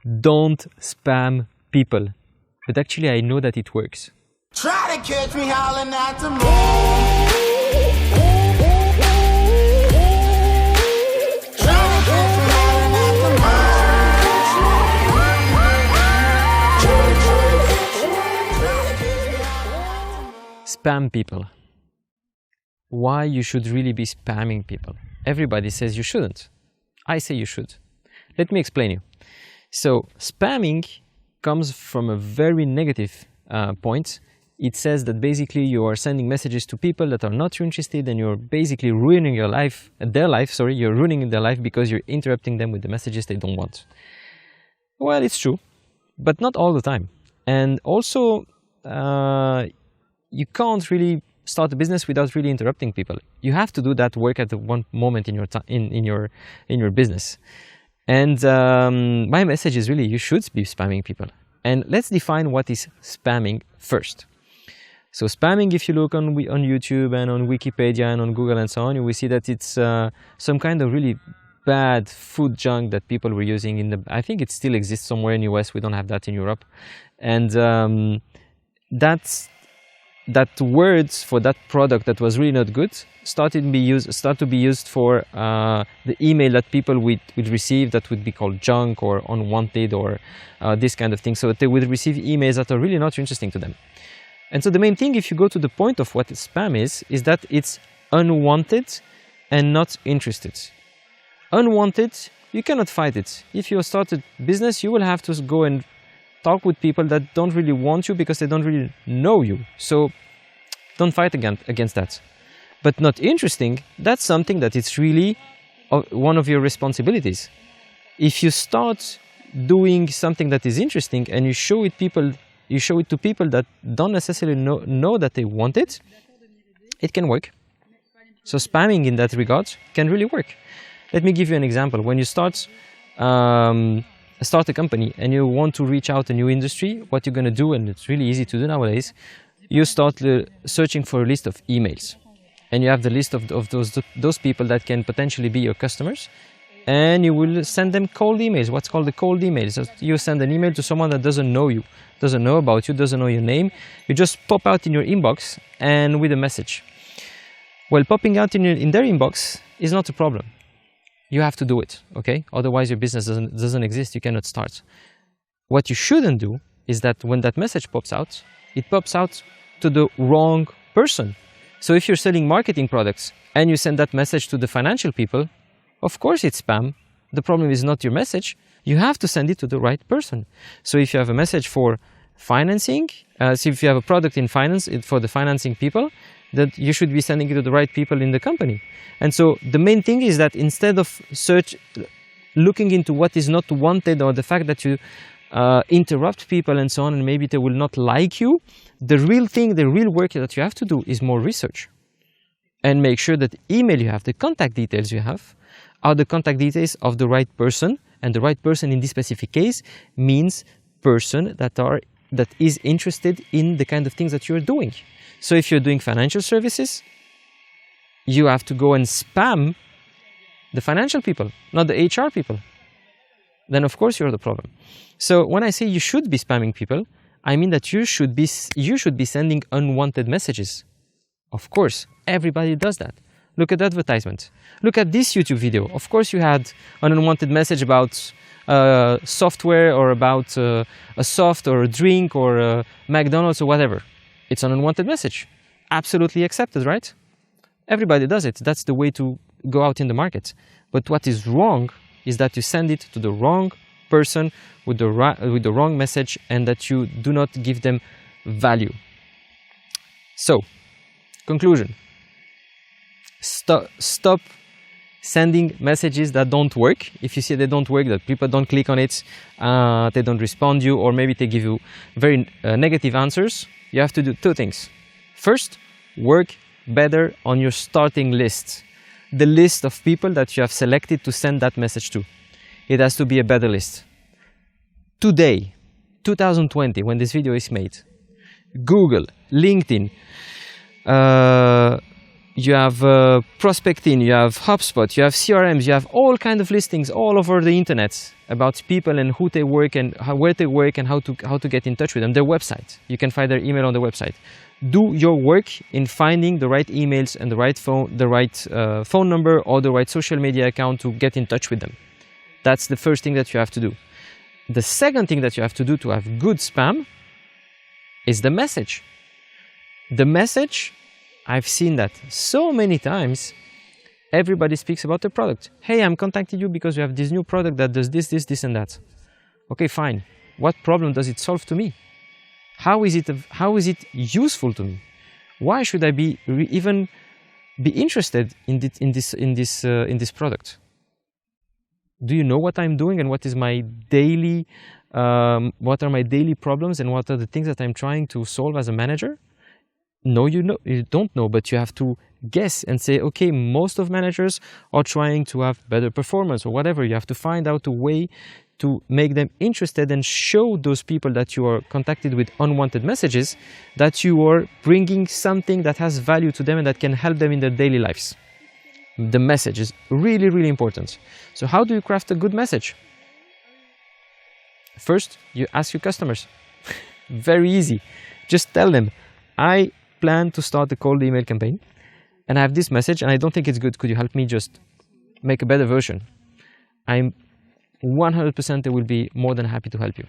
don't spam people. But actually, I know that it works. Try to catch me howling at the moon. Spam people. Why you should really be spamming people? Everybody says you shouldn't. I say you should. Let me explain you. So spamming comes from a very negative point. It says that basically you are sending messages to people that are not interested, and you're basically ruining your life, you're ruining their life because you're interrupting them with the messages they don't want. Well, it's true, but not all the time. And also, you can't really start a business without really interrupting people. You have to do that work at the one moment in your business. And my message is really, you should be spamming people. And let's define what is spamming first. So spamming, if you look on YouTube and on Wikipedia and on Google and so on, you will see that it's some kind of really bad food junk that people were using I think it still exists somewhere in the US. We don't have that in Europe. And that words for that product that was really not good start to be used for the email that people would receive that would be called junk or unwanted or this kind of thing. So they would receive emails that are really not interesting to them. And so the main thing, if you go to the point of what spam is that it's unwanted and not interested. Unwanted, you cannot fight it. If you start a business, you will have to go and talk with people that don't really want you because they don't really know you. So don't fight against that. But not interesting, that's something that it's really one of your responsibilities. If you start doing something that is interesting and you show it to people that don't necessarily know that they want it, it can work. So spamming in that regard can really work. Let me give you an example. When you start a company and you want to reach out a new industry, what you're going to do, and it's really easy to do nowadays, you start searching for a list of emails. And you have the list of those people that can potentially be your customers, and you will send them cold emails, what's called the cold emails. So you send an email to someone that doesn't know you, doesn't know about you, doesn't know your name. You just pop out in your inbox and with a message. Well, popping out in their inbox is not a problem. You have to do it, okay? Otherwise your business doesn't exist, you cannot start. What you shouldn't do is that when that message pops out, it pops out to the wrong person. So if you're selling marketing products and you send that message to the financial people, of course it's spam. The problem is not your message. You have to send it to the right person. So if you have a message for financing, so if you have a product in finance for the financing people, that you should be sending it to the right people in the company. And so the main thing is that instead of looking into what is not wanted or the fact that you interrupt people and so on, and maybe they will not like you, the real work that you have to do is more research. And make sure that the email you have, the contact details you have, are the contact details of the right person. And the right person in this specific case means person that is interested in the kind of things that you're doing. So if you're doing financial services, you have to go and spam the financial people, not the HR people. Then of course you're the problem. So when I say you should be spamming people, I mean that you should be sending unwanted messages. Of course, everybody does that. Look at advertisement. Look at this YouTube video. Of course you had an unwanted message about software or about a soft or a drink or a McDonald's or whatever. It's an unwanted message. Absolutely accepted, right? Everybody does it. That's the way to go out in the market. But what is wrong is that you send it to the wrong person with the wrong message, and that you do not give them value. So, conclusion. Stop sending messages that don't work. If you see they don't work, that people don't click on it, they don't respond to you, or maybe they give you very negative answers, you have to do two things. First, work better on your starting list. The list of people that you have selected to send that message to. It has to be a better list. Today, 2020, when this video is made, Google, LinkedIn, you have prospecting, you have HubSpot, you have CRMs, you have all kinds of listings all over the internet about people and who they work and where they work and how to get in touch with them. Their website, you can find their email on the website. Do your work in finding the right emails and the right phone number or the right social media account to get in touch with them. That's the first thing that you have to do. The second thing that you have to do to have good spam is the message. The message, I've seen that so many times. Everybody speaks about the product. Hey, I'm contacting you because you have this new product that does this, this, this, and that. Okay, fine. What problem does it solve to me? How is it useful to me? Why should I even be interested in this product? Do you know what I'm doing and what is my daily, what are my daily problems and what are the things that I'm trying to solve as a manager? No, you don't know, but you have to guess and say, okay, most of managers are trying to have better performance or whatever. You have to find out a way to make them interested and show those people that you are contacted with unwanted messages that you are bringing something that has value to them and that can help them in their daily lives. The message is really, really important. So how do you craft a good message? First, you ask your customers. Very easy. Just tell them, I plan to start a cold email campaign and I have this message and I don't think it's good. Could you help me just make a better version? I'm 100% they will be more than happy to help you.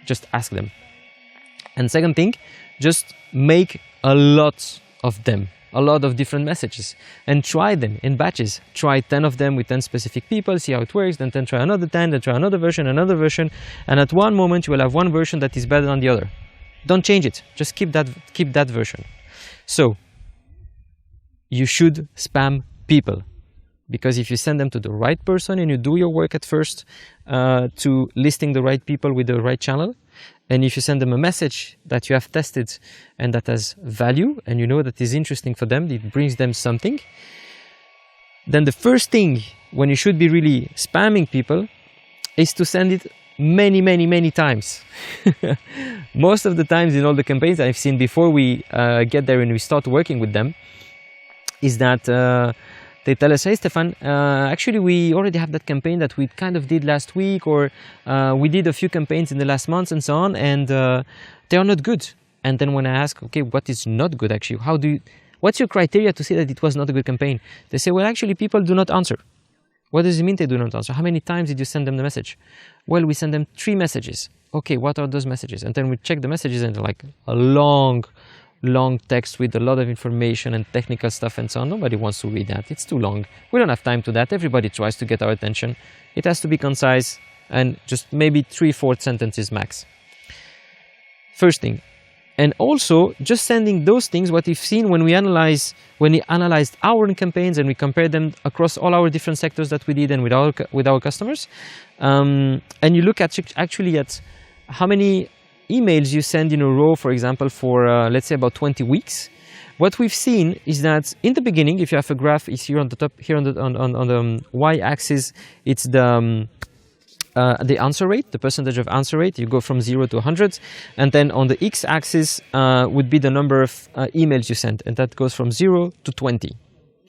Just ask them. And second thing, just make a lot of them. A lot of different messages and try them in batches. Try 10 of them with 10 specific people, see how it works, then try another 10, then try another version, and at one moment you will have one version that is better than the other. Don't change it, just keep that version. So you should spam people, because if you send them to the right person and you do your work at first to listing the right people with the right channel, and if you send them a message that you have tested and that has value and you know that is interesting for them, it brings them something, then the first thing when you should be really spamming people is to send it many, many, many times. Most of the times in all the campaigns I've seen before we get there and we start working with them is that they tell us, hey Stefan, actually we already have that campaign that we kind of did last week, or we did a few campaigns in the last months and so on, and they are not good. And then when I ask, okay, what is not good actually? What's your criteria to say that it was not a good campaign? They say, well, actually people do not answer. What does it mean they do not answer? How many times did you send them the message? Well, we send them 3 messages. Okay, what are those messages? And then we check the messages and they're like a long text with a lot of information and technical stuff and so on. Nobody wants to read that. It's too long. We don't have time to that. Everybody tries to get our attention. It has to be concise and just maybe 3-4 sentences max. First thing. And also just sending those things, what we've seen when we analyzed our campaigns and we compared them across all our different sectors that we did and with our customers. And you look at actually at how many emails you send in a row, for example, for let's say about 20 weeks. What we've seen is that in the beginning, if you have a graph, is here on the top, here on the y-axis, it's the answer rate, the percentage of answer rate. You go from 0 to 100, and then on the x-axis would be the number of emails you sent, and that goes from 0 to 20.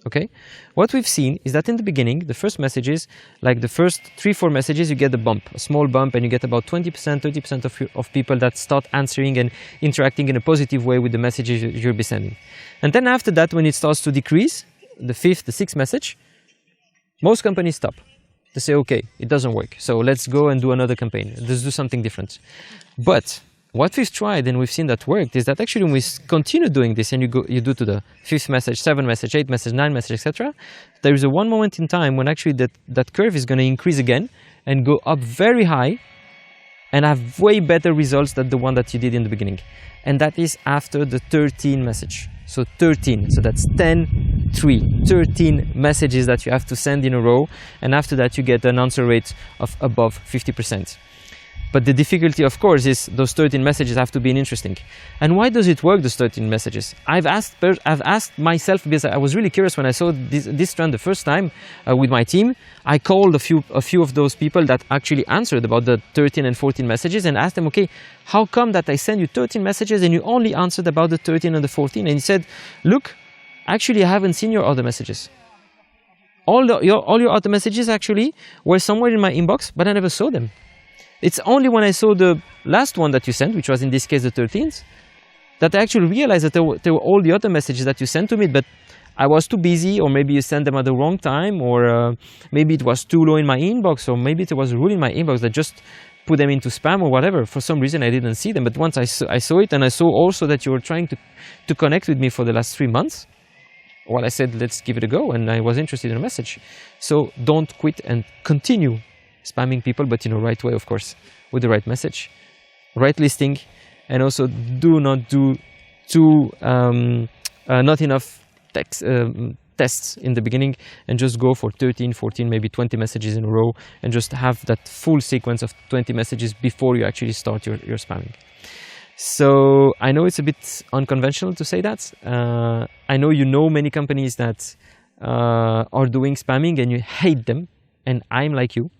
Okay, what we've seen is that in the beginning, the first messages, like the first 3-4 messages, you get a bump, a small bump, and you get about 20%, 30% of people that start answering and interacting in a positive way with the messages you'll be sending. And then after that, when it starts to decrease, the 5th, the 6th message, most companies stop. They say, okay, it doesn't work, so let's go and do another campaign. Let's do something different. But what we've tried and we've seen that worked is that actually when we continue doing this and you do to the 5th message, 7th message, 8th message, 9th message, etc., there is a one moment in time when actually that curve is going to increase again and go up very high and have way better results than the one that you did in the beginning. And that is after the 13th message. So 13, so that's 10, 3, 13 messages that you have to send in a row, and after that you get an answer rate of above 50%. But the difficulty, of course, is those 13 messages have to be interesting. And why does it work, those 13 messages? I've asked myself, because I was really curious when I saw this trend the first time with my team. I called a few of those people that actually answered about the 13 and 14 messages and asked them, okay, how come that I send you 13 messages and you only answered about the 13 and the 14? And he said, look, actually I haven't seen your other messages. All your other messages actually were somewhere in my inbox, but I never saw them. It's only when I saw the last one that you sent, which was in this case the 13th, that I actually realized that there were all the other messages that you sent to me, but I was too busy, or maybe you sent them at the wrong time, or maybe it was too low in my inbox, or maybe there was a rule in my inbox that just put them into spam or whatever. For some reason I didn't see them, but once I saw it, and I saw also that you were trying to connect with me for the last 3 months, well, I said, let's give it a go, and I was interested in a message. So don't quit and continue spamming people, but in the right way, of course, with the right message, right listing, and also do not do not enough tests in the beginning, and just go for 13, 14, maybe 20 messages in a row, and just have that full sequence of 20 messages before you actually start your spamming. So I know it's a bit unconventional to say that. I know you know many companies that are doing spamming and you hate them, and I'm like you.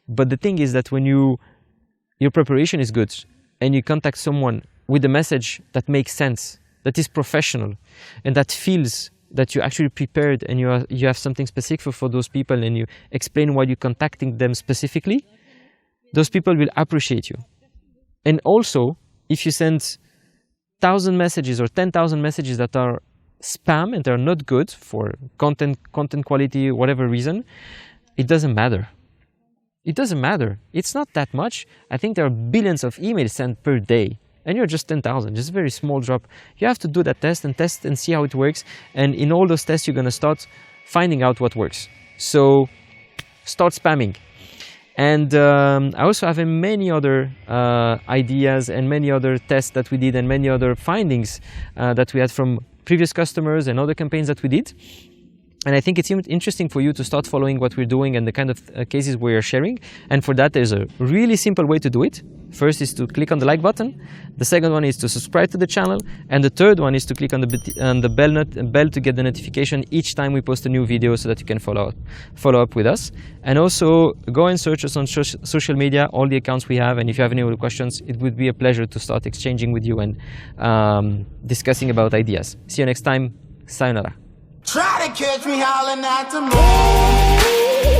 But the thing is that when your preparation is good and you contact someone with a message that makes sense, that is professional, and that feels that you're actually prepared and you have something specific for those people, and you explain why you're contacting them specifically, those people will appreciate you. And also, if you send 1,000 messages or 10,000 messages that are spam and they're not good for content quality, whatever reason, it doesn't matter. It doesn't matter. It's not that much. I think there are billions of emails sent per day, and you're just 10,000, just a very small drop. You have to do that test and see how it works. And in all those tests, you're going to start finding out what works. So start spamming. And I also have many other ideas and many other tests that we did, and many other findings that we had from previous customers and other campaigns that we did. And I think it's interesting for you to start following what we're doing and the kind of cases we're sharing. And for that, there's a really simple way to do it. First is to click on the like button. The second one is to subscribe to the channel. And the third one is to click on the bell to get the notification each time we post a new video, so that you can follow up with us. And also go and search us on social media, all the accounts we have. And if you have any other questions, it would be a pleasure to start exchanging with you and discussing about ideas. See you next time. Sayonara. Try to catch me howling at the moon.